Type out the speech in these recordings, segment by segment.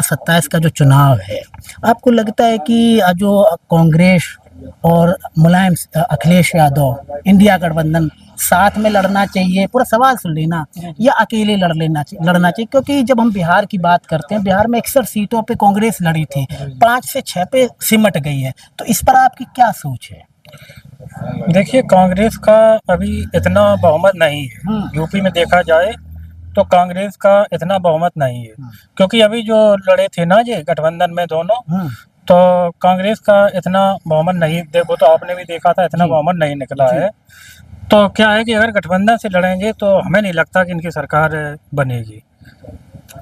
27 का जो चुनाव है, आपको लगता है कि जो कांग्रेस और मुलायम अखिलेश यादव इंडिया गठबंधन साथ में लड़ना चाहिए? पूरा सवाल सुन लेना, या अकेले लड़ना चाहिए? क्योंकि जब हम बिहार की बात करते हैं, बिहार में 61 सीटों पे कांग्रेस लड़ी थी, 5 से 6 पे सिमट गई है, तो इस पर आपकी क्या सोच है? देखिए, कांग्रेस का अभी इतना बहुमत नहीं है। यूपी में देखा जाए तो कांग्रेस का इतना बहुमत नहीं है, क्योंकि अभी जो लड़े थे ना ये गठबंधन में दोनों, तो कांग्रेस का इतना बहुमत नहीं, देखो तो आपने भी देखा था, इतना बहुमत नहीं निकला है। तो क्या है कि अगर गठबंधन से लड़ेंगे तो हमें नहीं लगता कि इनकी सरकार बनेगी।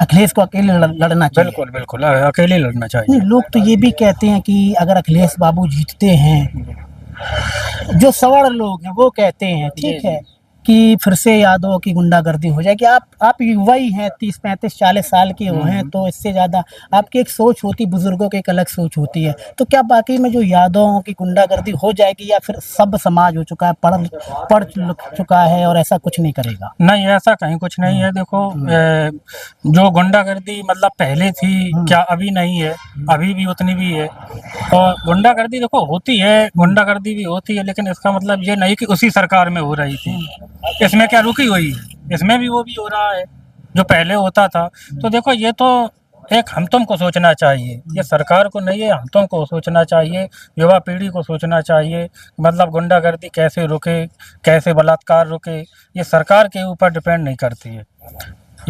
अखिलेश को अकेले लड़ना चाहिए? बिल्कुल बिल्कुल, अकेले लड़ना नहीं, चाहिए। लोग तो ये भी कहते हैं कि अगर अखिलेश बाबू जीतते हैं, जो सवर्ण लोग हैं वो कहते हैं, ठीक है, कि फिर से यादव की गुंडागर्दी हो जाएगी। आप युवा ही हैं, 30-35-40 साल के हो हैं, तो इससे ज़्यादा आपकी एक सोच होती, बुजुर्गों की एक अलग सोच होती है। तो क्या वाकई में जो यादवों की गुंडागर्दी हो जाएगी, या फिर सब समाज हो चुका है, पढ़ लिख चुका है और ऐसा कुछ नहीं करेगा? नहीं, ऐसा कहीं कुछ नहीं है। देखो, जो गुंडागर्दी मतलब पहले थी, क्या अभी नहीं है? अभी भी उतनी भी है। और गुंडागर्दी देखो होती है, गुंडागर्दी भी होती है, लेकिन इसका मतलब ये नहीं कि उसी सरकार में हो रही थी। इसमें क्या रुकी हुई है? इसमें भी वो भी हो रहा है जो पहले होता था। तो देखो, ये तो एक हम तुम को सोचना चाहिए, ये सरकार को नहीं है, हम तुम को सोचना चाहिए, युवा पीढ़ी को सोचना चाहिए। मतलब गुंडागर्दी कैसे रुके, कैसे बलात्कार रुके, ये सरकार के ऊपर डिपेंड नहीं करती है।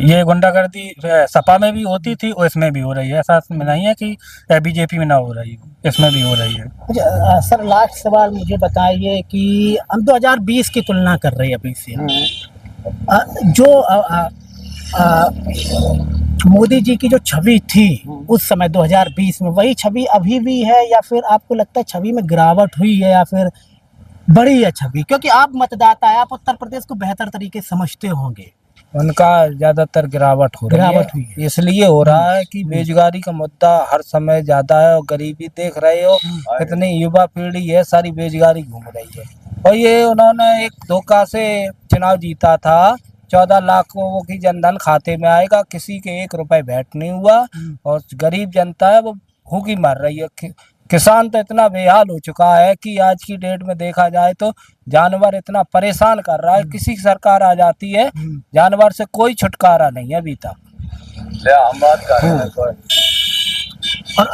ये गुंडागर्दी सपा में भी होती थी और इसमें भी हो रही है। ऐसा नहीं है कि बीजेपी में ना हो रही हो, इसमें भी हो रही है। अच्छा, सर लास्ट सवाल मुझे बताइए कि हम 2020 की तुलना कर रहे हैं अभी से। जो मोदी जी की जो छवि थी उस समय 2020 में, वही छवि अभी भी है, या फिर आपको लगता है छवि में गिरावट हुई है, या फिर बढ़ी है छवि? क्योंकि आप मतदाता है, आप उत्तर प्रदेश को बेहतर तरीके से समझते होंगे। उनका ज्यादातर गिरावट हो रही है। इसलिए हो रहा है कि बेरोजगारी का मुद्दा हर समय ज्यादा है, और गरीबी देख रहे हो, इतनी युवा पीढ़ी है, सारी बेरोजगारी घूम रही है। और ये उन्होंने एक धोखा से चुनाव जीता था, 14 लाख लोगों की जनधन खाते में आएगा, किसी के 1 रुपए भेंट नहीं हुआ, और गरीब जनता है वो भूखी मर रही है। किसान तो इतना बेहाल हो चुका है कि आज की डेट में देखा जाए तो जानवर इतना परेशान कर रहा है। किसी की सरकार आ जाती है, जानवर से कोई छुटकारा नहीं है अभी तक। हम बात कर रहे हैं। और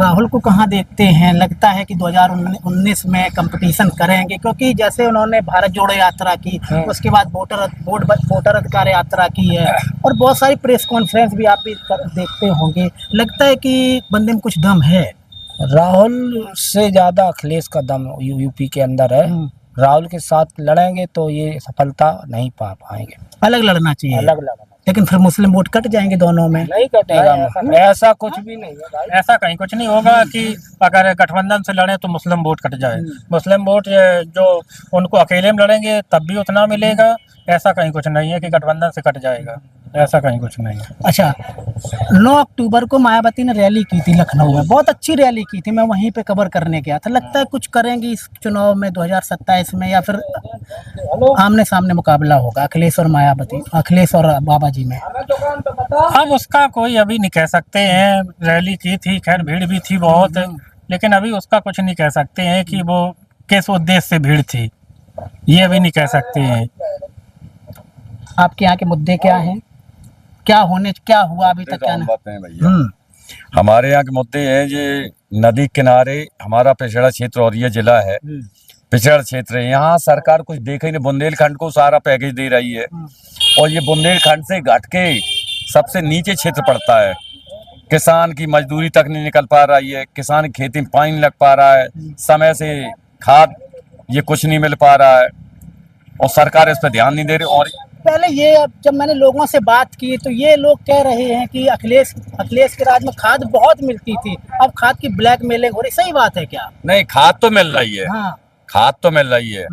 राहुल को कहाँ देखते हैं? लगता है कि 2019 में कंपटीशन करेंगे, क्योंकि जैसे उन्होंने भारत जोड़ो यात्रा की, उसके बाद वोटर अधिकार यात्रा की है, और बहुत सारी प्रेस कॉन्फ्रेंस भी आप भी देखते होंगे। लगता है कि बंदे में कुछ दम है? राहुल से ज्यादा अखिलेश का दम यूपी के अंदर है। राहुल के साथ लड़ेंगे तो ये सफलता नहीं पा पाएंगे। अलग लड़ना चाहिए। अलग लड़ना, लेकिन फिर मुस्लिम वोट कट जाएंगे दोनों में। नहीं कटेगा, ऐसा कुछ भी नहीं है भाई। ऐसा कहीं कुछ नहीं होगा कि अगर गठबंधन से लड़े तो मुस्लिम वोट कट जाए। मुस्लिम वोट जो उनको अकेले में लड़ेंगे तब भी उतना मिलेगा। ऐसा कहीं कुछ नहीं है कि गठबंधन से कट जाएगा, ऐसा कहीं कुछ नहीं है। अच्छा, 9 अक्टूबर को मायावती ने रैली की थी लखनऊ में, बहुत अच्छी रैली की थी, मैं वहीं पे कवर करने गया था। लगता है कुछ करेंगी इस चुनाव में 2027 में, या फिर आमने सामने मुकाबला होगा अखिलेश और मायावती, अखिलेश और बाबा जी में? हम उसका कोई अभी नहीं कह सकते हैं। रैली की थी, खैर भीड़ भी थी बहुत, लेकिन अभी उसका कुछ नहीं कह सकते हैं कि वो किस उद्देश्य से भीड़ थी, ये अभी नहीं कह सकते हैं। आपके यहाँ के मुद्दे क्या हैं? क्या हुआ अभी तक? क्या बताएं भैया, हमारे यहाँ के मुद्दे हैं, ये नदी किनारे हमारा पिछड़ा क्षेत्र और ये जिला है, पिछड़ा क्षेत्र है। यहाँ सरकार कुछ देखे ही नहीं, बुंदेलखंड को सारा पैकेज दे रही है, और ये बुंदेलखंड से घट के सबसे नीचे क्षेत्र पड़ता है। किसान की मजदूरी तक नहीं निकल पा रही है, किसान की खेती में पानी नहीं लग पा रहा है, समय से खाद ये कुछ नहीं मिल पा रहा है, और सरकार इस पर ध्यान नहीं दे रही। और पहले ये, जब मैंने लोगों से बात की तो ये लोग कह रहे हैं कि अखिलेश के राज में खाद बहुत मिलती थी, अब खाद की ब्लैक मेलिंग हो रही। सही बात है क्या? नहीं, खाद तो मिल रही है। हाँ, खाद तो मिल रही है।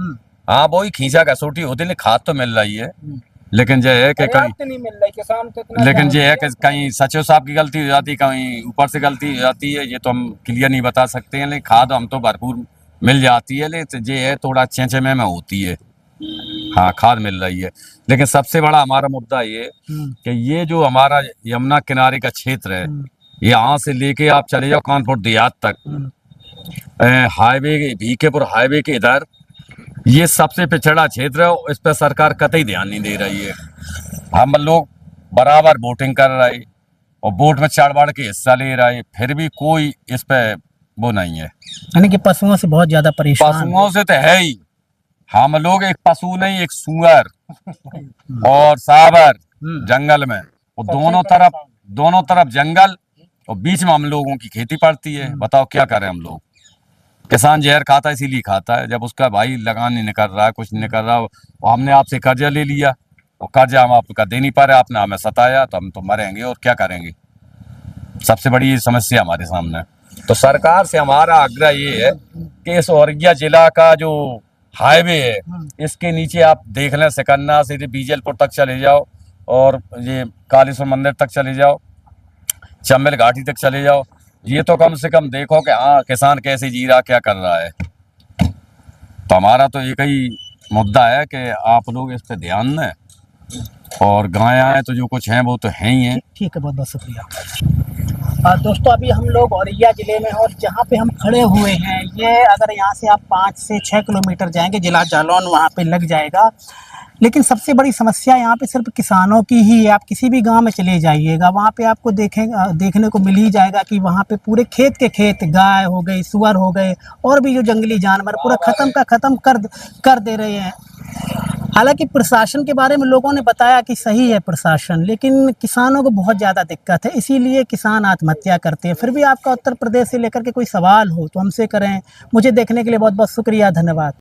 हाँ, वही खींचा कसौटी होती है, खाद तो मिल रही है, लेकिन जो है कि कहीं नहीं मिल रही किसान को। लेकिन ये है कि कहीं सचिव साहब की गलती हो जाती है, कहीं ऊपर से गलती हो जाती है, ये तो हम क्लियर नहीं बता सकते हैं। लेकिन खाद हम तो भरपूर मिल जाती है, लेकिन ये है थोड़ा चेंचे में होती है। हाँ खाद मिल रही है। लेकिन सबसे बड़ा हमारा मुद्दा ये कि ये जो हमारा यमुना किनारे का क्षेत्र है, यहाँ से लेके आप चले जाओ कानपुर देहात तक, हाईवे भीखेपुर हाईवे के इधर, ये सबसे पिछड़ा क्षेत्र है। इस पर सरकार कतई ध्यान नहीं दे रही है। हम लोग बराबर वोटिंग कर रहे और वोट में चढ़ बढ़ के हिस्सा ले रहे, फिर भी कोई इस पे वो नहीं है। यानी कि पशुओं से बहुत ज्यादा परेशान पशुओं से तो है ही, हम लोग एक पशु नहीं, एक सूअर और सांबर जंगल में, और दोनों तरफ जंगल और बीच में हम लोगों की खेती पड़ती है। बताओ क्या करें हम लोग। किसान जहर खाता है इसीलिए खाता है, जब उसका भाई लगान नहीं निकल रहा है, कुछ नहीं कर रहा, और हमने आपसे कर्जा ले लिया और कर्जा हम आपका दे नहीं पा रहे, आपने हमें सताया, तो हम तो मरेंगे और क्या करेंगे। सबसे बड़ी ये समस्या हमारे सामने। तो सरकार से हमारा आग्रह ये है कि इस औरैया जिला का जो हाईवे है, इसके नीचे आप देख लें, सिकन्ना से बीजलपुर तक चले जाओ और ये कालेश्वर मंदिर तक चले जाओ, चम्बल घाटी तक चले जाओ, ये तो कम से कम देखो कि हाँ किसान कैसे जी रहा, क्या कर रहा है। तो हमारा तो एक ही मुद्दा है कि आप लोग इस पे ध्यान दें, और गायें तो जो कुछ हैं वो तो हैं ही हैं। ठीक है, बहुत बहुत शुक्रिया। दोस्तों अभी हम लोग औरैया ज़िले में, और जहाँ पे हम खड़े हुए हैं ये अगर यहाँ से आप 5 से 6 किलोमीटर जाएंगे जिला जालौन वहाँ पे लग जाएगा। लेकिन सबसे बड़ी समस्या यहाँ पे सिर्फ किसानों की ही है। आप किसी भी गांव में चले जाइएगा, वहाँ पे आपको देखने को मिल ही जाएगा कि वहाँ पे पूरे खेत के खेत, गाय हो गई, सुअर हो गए, और भी जो जंगली जानवर पूरा ख़त्म कर दे रहे हैं। हालांकि प्रशासन के बारे में लोगों ने बताया कि सही है प्रशासन, लेकिन किसानों को बहुत ज़्यादा दिक्कत है, इसीलिए किसान आत्महत्या करते हैं। फिर भी आपका उत्तर प्रदेश से लेकर के कोई सवाल हो तो हमसे करें। मुझे देखने के लिए बहुत बहुत शुक्रिया, धन्यवाद।